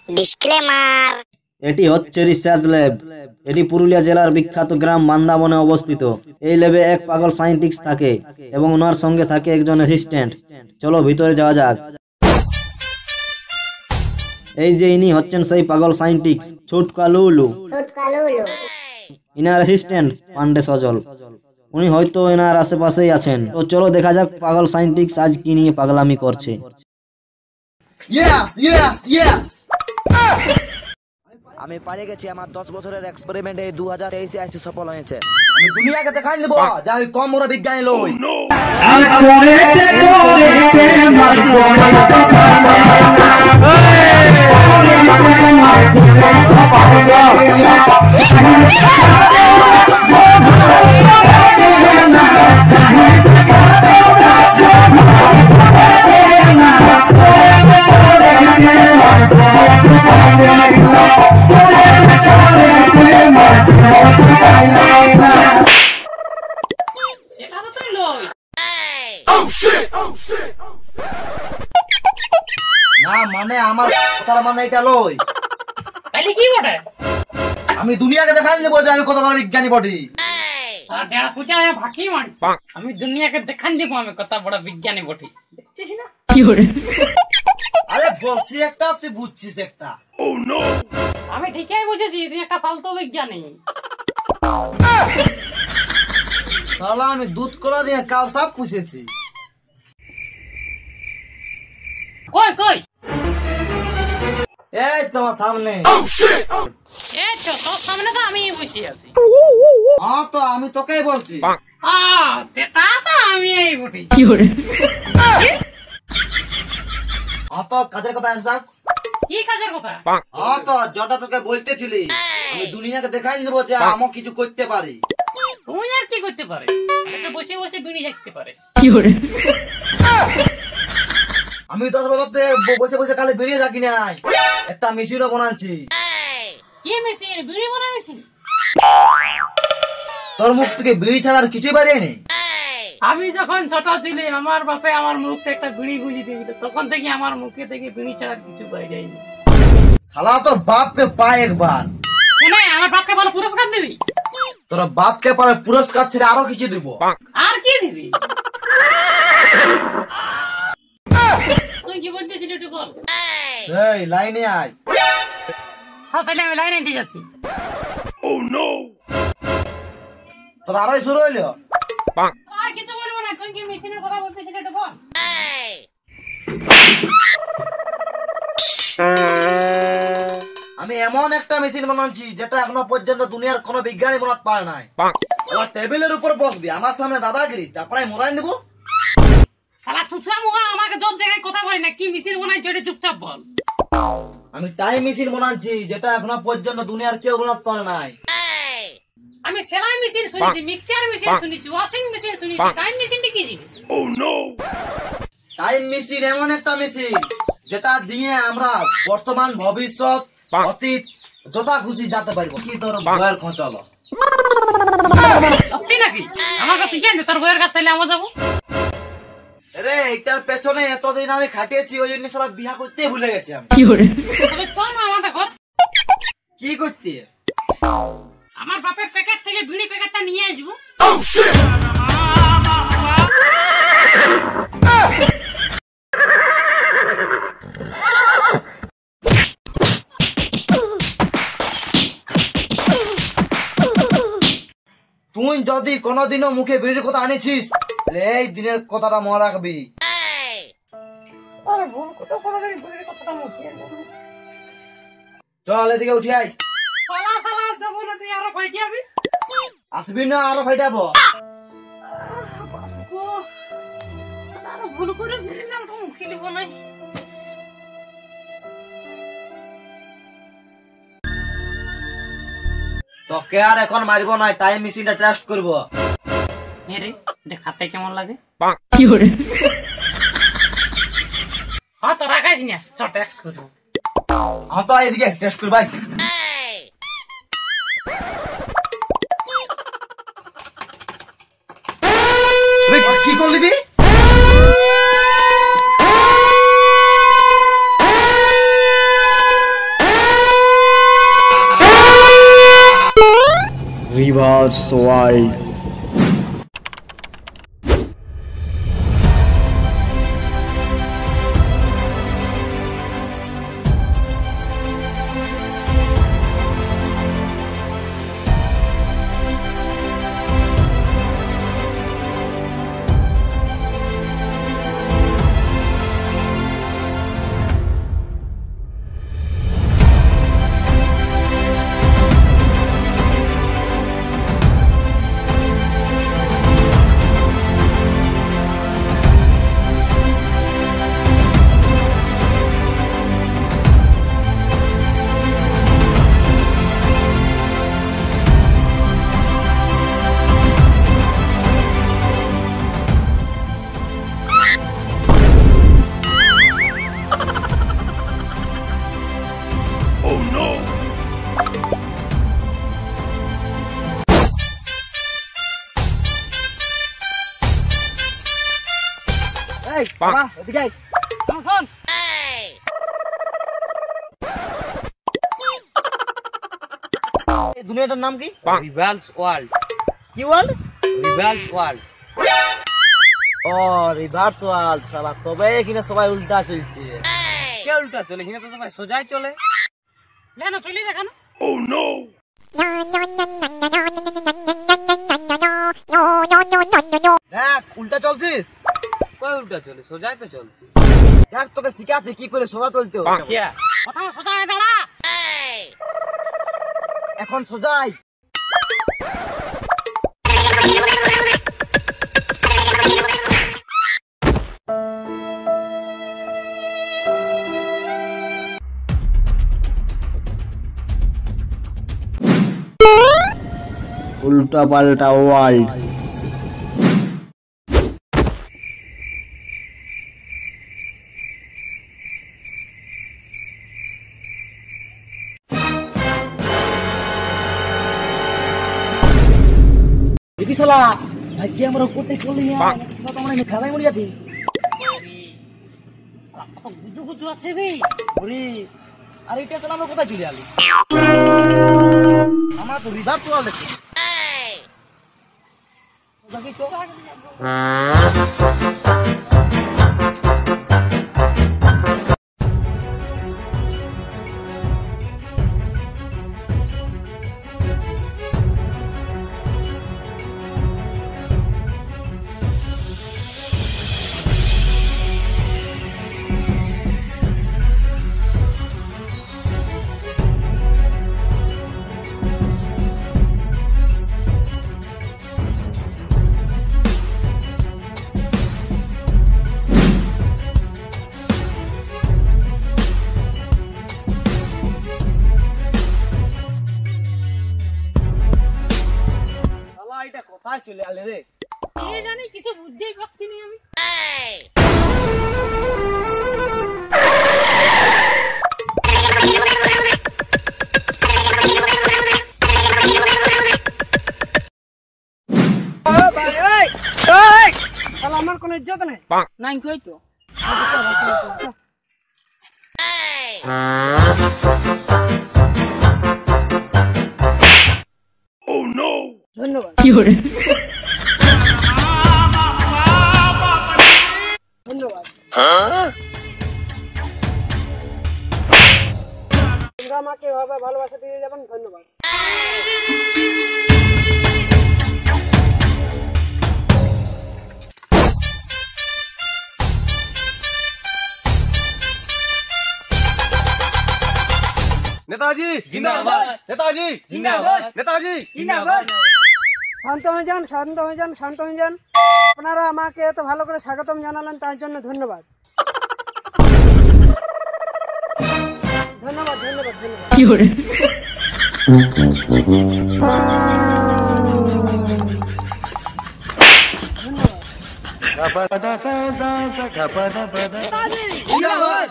Disclaimer. এটি হচ্ছে research lab. এটি পুরুলিয়া জেলার বিখ্যাত গ্রাম বান্দাবনে অবস্থিত। এই ল্যাবে এক পাগল সায়েন্টিস্ট থাকে এবং ওনার সঙ্গে থাকে একজন অ্যাসিস্ট্যান্ট। চলো ভিতরে যাওয়া যাক। এই যে ইনি হচ্ছেন সেই পাগল সায়েন্টিস্ট ছুটকা লুলু। ইনার অ্যাসিস্ট্যান্ট পান্ডে সজল। উনি হয়তো এনার আশেপাশেই আছেন। তো চলো দেখা যাক পাগল সায়েন্টিস্ট আজ কি নিয়ে পাগলামি করছে। আমি পারে গেছি আমার 10 বছরের এক্সপেরিমেন্ট এই 2023 এসে সফল হয়েছে। আমি দুনিয়াকে দেখাই দেব যে আমি কম বড় বিজ্ঞানী লই। না মানে আমার কথার মানে এটা লই। তাইলে কি বটে? আমি দুনিয়াকে দেখাই দেব যে আমি কত বড় বিজ্ঞানী বটি। আমি দুনিয়াকে দেখান দিব আমি কত বড় বিজ্ঞানী বটি। দেখছিস না? আরে বলছি একটা তুই বুঝছিস একটা। আমি ঠিকই বুঝেছি তুই একটা ফালতু বিজ্ঞানী। শালা আমি দুধ কলা দিয়ে কাল সব পুষেছি। কই কই? এই তোমার সামনে। এই তো তোর সামনে তো আমি বসে আছি। হ্যাঁ তো আমি তোকেই বলছি। সেটা তো আমি বটি। হ্যাঁ তো কাজের কথা আসা। কি কাজের কথা? হ্যাঁ তো যেটা তোকে বলতেছিলি আমি দুনিয়াকে দেখাই দেবো যে আমি কিছু করতে পারি। তুই আর কি করতে পারে? বসে বসে বিড়ি দেখতে পারিস। আমি 10 বছর থেকে বসে বসে খালি বেরিয়ে থাকি নাই, একটা মেশিনও বানাচ্ছি। কি মেশিন? বিড়ি বানা মেশিন? তোর মুখ থেকে বিড়ি ছাড়া আর কিছুই বেরিয়ে নেই। আমি যখন ছোট ছিলি আমার বাপে আমার মুখে একটা বিড়ি গুঁজি দিয়েছিল, তখন থেকে আমার মুখে থেকে বিড়ি ছাড়া কিছু বের যায়নি। শালা তোর বাপকে পায় একবার। কেন আমার বাপকে ভালো পুরস্কার দিবি? তোর বাপকে পারে পুরস্কার ছেড়ে আরো কিছু দিব। আর কি দিবি? তুই কি বলতেছিলি একটু বল। এই লাইনে আয়। হ্যাঁ তাহলে আমি লাইনে দিয়ে যাচ্ছি। তোর আরোই শুরু হইলো। আর কিছু বলবো না, তুই কি মেশিনের কথা বলতেছিলি একটু বল। আমি এমন একটা মেশিন বানাচ্ছি যেটা এখনো পর্যন্ত দুনিয়ার কোনো বিজ্ঞানী বানাতে পারে নাই। আমার টেবিলের উপর বসবি, আমার সামনে দাদাগিরি চাপড়াই মোড়াই দেবো। শালা চুপচাপ মুখা আমাকে যত জায়গায় কথা বলি না, কি মেশিন বানাইছ এটা চুপচাপ বল। আমি টাইম মেশিন বানাচ্ছি যেটা এখনো পর্যন্ত দুনিয়ার কেউ বানাতে পারে নাই। আমি সেলাই মেশিন শুনেছি, মিক্সচার মেশিন শুনেছি, ওয়াশিং মেশিন শুনেছি, টাইম মেশিনটা কি জিনিস? টাইম মেশিন এমন একটা মেশিন যেটা দিয়ে আমরা বর্তমান ভবিষ্যৎ অতীত যথা খুশি যেতে পারবো। কি তোর বইয়ের খোঁচল? সত্যি নাকি? আমাকে শিখেন তোর বইয়ের কাছ থেকে আমরা যাবো। রে এটার পেছনে এতদিন আমি খাটিয়েছি, ওই জন্য সব বিয়া করতে ভুলে গেছি আমি। চল না আমাদের ঘর। কি করতে? আমার বাপের প্যাকেট থেকে বিড়ি প্যাকেটটা নিয়ে আসবো। তুই যদি কোনোদিনও মুখে বিড়ির কথা আনিছিস এই দিনের কথাটা মনে রাখবি। চল এদিকে উঠে আয়। আসবি না আরো ফাইটাবো। ভুল করে ফেলিলাম, মুখে দিব নাই। তোকে আর এখন মারিব না, টাইম মেশিনটা টেস্ট করব। দেখাতে কেমন লাগে? হ্যাঁ তো রাখাইস না, চ টেস্ট করবো। হ্যাঁ তো এদিকে টেস্ট কর ভাই। কি করলি? Reverse world. এই বাবা এদিকে আয়। শোন এই দুনিয়াটার নাম কি? রিভার্স ওয়ার্ল্ড, কি ওয়ার্ল্ড? Reverse world. ও রিভার্স ওয়ার্ল্ড। শালা তবে কিনা সবাই উল্টা চলছে। কে উল্টা চলে? এখানে তো সবাই সোজাই চলে। লেনো চলি দেখানো। দেখ উল্টা চলছিস। কই উল্টা চলে? সোজাই তো চলছে। দেখ তোকে শিখাচ্ছে কি করে সোজা চলতে হয়। কে? প্রথমে সোজা হয়ে দাঁড়া। এখন সোজাই। উল্টা পাল্টা ওয়ার্ল্ড। দেখি শালা ভাগ্যে আমরা কোটে চলে না। শালা তো আমরা খেলাই মরে যাচ্ছি। গুজু গুজু আছে রে। ওরে আর এটা শালা আমরা কোথায় চলে আলি? আমরা তো রিভার্স ওয়ার্ল্ড দেখছি। দেখি তো। শালা এটা কোথায় চলে আলে রে? কে জানি কিছু বুঝতেই পারছি না আমি। আমার কোনো ইজ্জত নাই। নাই কই তো। ধন্যবাদ। ধন্যবাদ। তোমরা আমাকে এভাবে ভালোবাসা দিয়ে যাবেন, ধন্যবাদ। নেতাজি জিন্দাবাদ। নেতাজি জিন্দাবাদ। নেতাজি জিন্দাবাদ। শান্ত হয়ে যান, শান্ত হয়ে যান, শান্ত হয়ে যান। আপনারা আমাকে এত ভালো করে স্বাগতম জানালেন, তার জন্য ধন্যবাদ। ধন্যবাদ, ধন্যবাদ, ধন্যবাদ।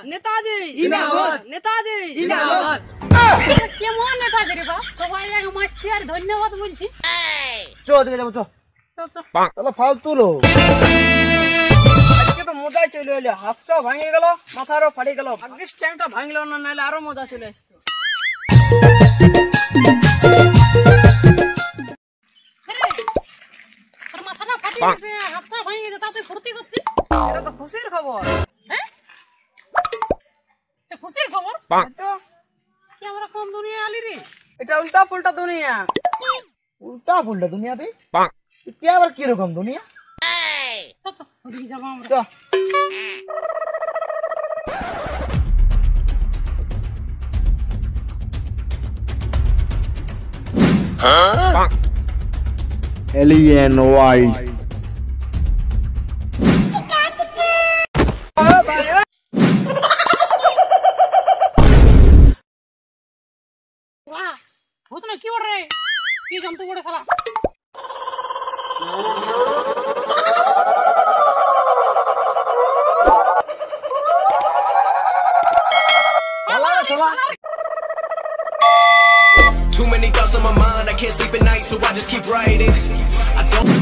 নেতাজি জিন্দাবাদ। নেতাজি জিন্দাবাদ। কেমন নেতাজি রে বা? সবাই এক মারছি আর ধন্যবাদ বলছি। চো দিকে যাবো চো। চল চল। তাহলে ফালতু লো। আজকে তো মজাই চলে এলো, হাতটাও ভাঙে গেল, মাথারও ফাটে গেল। ভাগ্যিস চ্যাংটা ভাঙলো না, নাহলে আরো মজা চলে আসতো। গেছে, হাতটা ভেঙে গেছে, তাতে ভর্তি করছি। এটা তো খুশির খবর। হ্যাঁ? এটা খুশির খবর? তো কি আমরা কোন দুনিয়ায় আলি রে? এটা উল্টা পুল্টা দুনিয়া। উল্টা পুল্টা দুনিয়াতে কে আবার কিরকম দুনিয়া? চল, চল, ওদিকে যাবো আমরা। চ। Alien world. বাহ, ভূত না কি বড় রে? কি জন্তু বড় শালা? শালা রে শালা। Too many thoughts on my mind, I can't sleep at night, so I just keep writing. I don't.